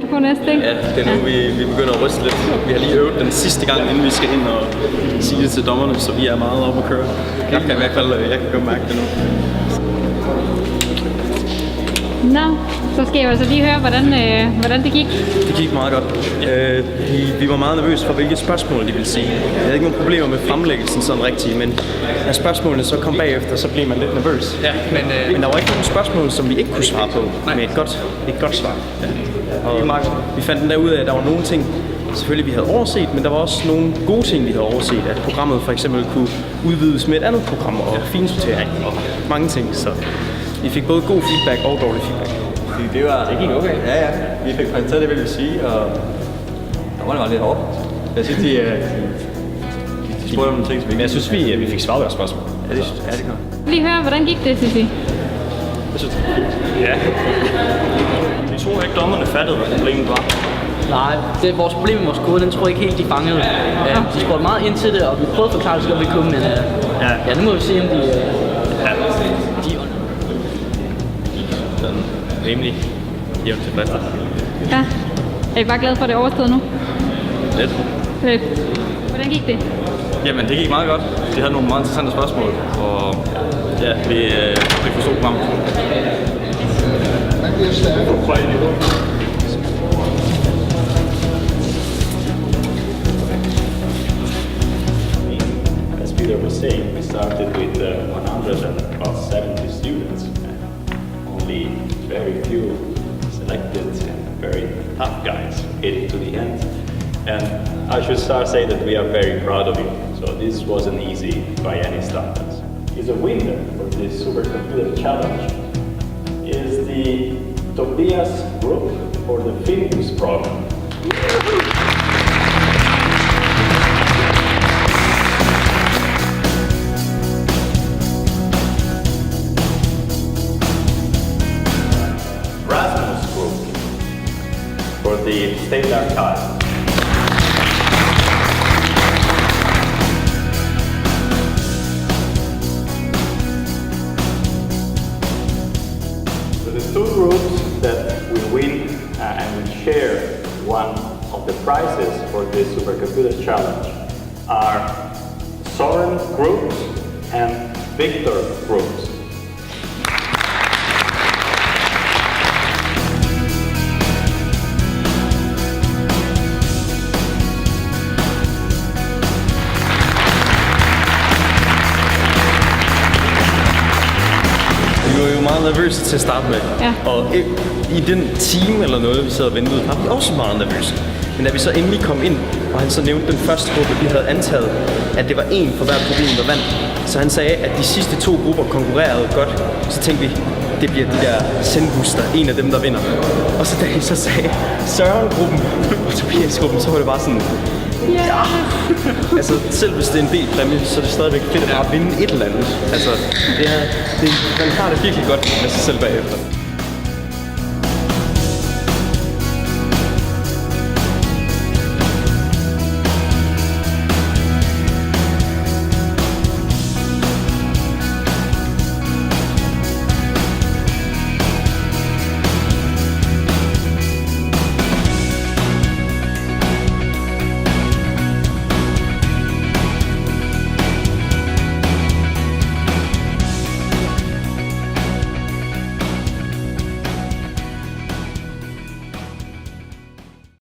Du får næste, ikke? Ja, det er nu, vi begynder at ryste lidt. Vi har lige øvet den sidste gang, inden vi skal ind og sige det til dommerne, så vi er meget oppe at køre. Jeg kan i hvert fald godt mærke det nu. Nå, så skal jeg altså lige høre, hvordan det gik. Det gik meget godt. Vi var meget nervøse for, hvilke spørgsmål de ville sige. Jeg havde ikke nogen problemer med fremlæggelsen sådan rigtigt, men når spørgsmålene så kom bagefter, så blev man lidt nervøs. Ja, men der var ikke nogen spørgsmål, som vi ikke kunne svare på med et godt svar. Ja. Og vi fandt den der ud af, at der var nogle ting, selvfølgelig vi havde overset, men der var også nogle gode ting, vi havde overset. At programmet for eksempel kunne udvides med et andet program og finsortering og mange ting. Så vi fik både god feedback og dårlig feedback. Det gik okay. Ja. Vi fik præsenteret det, vil vi sige, og dommerne var lidt hårdt. Jeg synes, de spurgte om nogle ting, som Men jeg synes, vi fik svaret deres spørgsmål. Ja, det kom. Lige høre, hvordan gik det, Sissi? Ja. Vi tror ikke, dommerne fattede, hvad problemet var. Nej, det er vores problem med vores kode, den tror jeg ikke helt, de fangede. De spurgte meget ind til det, og vi prøvede at forklare det, så godt vi kunne, men nu må vi se, om de Sådan rimelig jævnt tilfreds. Ja. Er I bare glade for, at det er overstået nu? Lidt. Lidt. Hvordan gik det? Jamen, det gik meget godt. De havde nogle meget interessante spørgsmål, og ja, vi forstod programmet. As Peter was saying, we started with 170 students. Only very few selected and very tough guys made it to the end. And I should start saying that we are very proud of you. So this wasn't easy by any standards. Is a winner for this Supercomputer Challenge is the Tobias Group for the Findus program. Rasmus Group for the State Archive. So the two groups that will win and will share one of the prizes for this Supercomputer Challenge are Soren Groups and Victor Groups. Vi var jo meget nervøse til at starte med. Ja. Og i den time eller noget, vi sad og ventede, var vi også meget nervøse. Men da vi så endelig kom ind, og han så nævnte den første gruppe, vi havde antaget, at det var en for hver problem, der vandt. Så han sagde, at de sidste to grupper konkurrerede godt. Så tænkte vi, det bliver de der Zenbuster, en af dem, der vinder. Og så da han så sagde Søren-gruppen og Tobias-gruppen, så var det bare sådan, ja. Altså, selv hvis det er en del præmie, så er det stadigvæk fedt at bare vinde et eller andet. Altså, man har det virkelig godt med sig selv bagefter.